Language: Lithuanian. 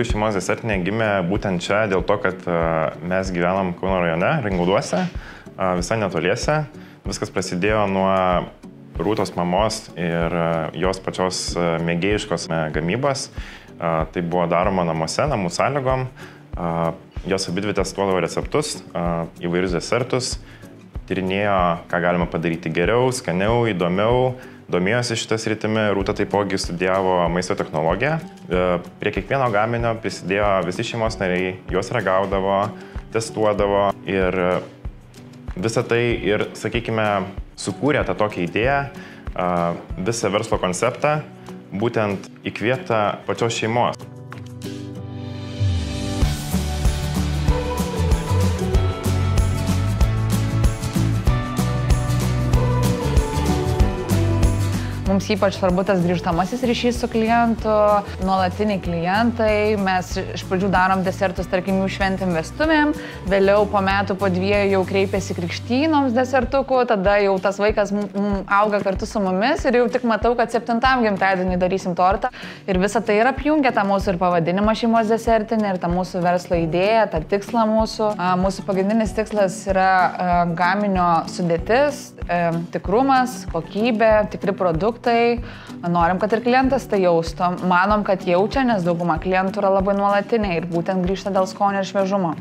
tikrųjų šeimos desertinė gimė būtent čia dėl to, kad mes gyvenam Kauno rajone, Ringauduose, visai netoliese. Viskas prasidėjo nuo Rūtos mamos ir jos pačios mėgėjiškos gamybos. Tai buvo daroma namuose, namų sąlygom. Jos abidvi testuodavo receptus, įvairius desertus, tyrinėjo, ką galima padaryti geriau, skaniau, įdomiau. Domėjosi šitą sritimi, Rūta taipogi studijavo maisto technologiją. Prie kiekvieno gaminio prisidėjo visi šeimos nariai, juos ragaudavo, testuodavo ir visą tai ir, sakykime, sukūrė tą tokią idėją, visą verslo konceptą, būtent įkvėptą pačios šeimos. Mums ypač svarbu tas grįžtamasis ryšys su klientu, nuolatiniai klientai. Mes iš pradžių darom desertus, tarkim, jų šventėm vestuvėm, vėliau po metų, po 2 jau kreipiasi krikštynoms desertukų, tada jau tas vaikas auga kartu su mumis ir jau tik matau, kad 7 gimtadienį darysim tortą. Ir visa tai yra apjungia tą mūsų ir pavadinimą šeimos desertinį, ir tą mūsų verslo idėją, tą tikslą mūsų. Mūsų pagrindinis tikslas yra gaminio sudėtis, tikrumas, kokybė, tikri produktai. Norim, kad ir klientas tai jaustų. Manom, kad jaučia, nes dauguma klientų yra labai nuolatiniai ir būtent grįžta dėl skonio ir šviežumo.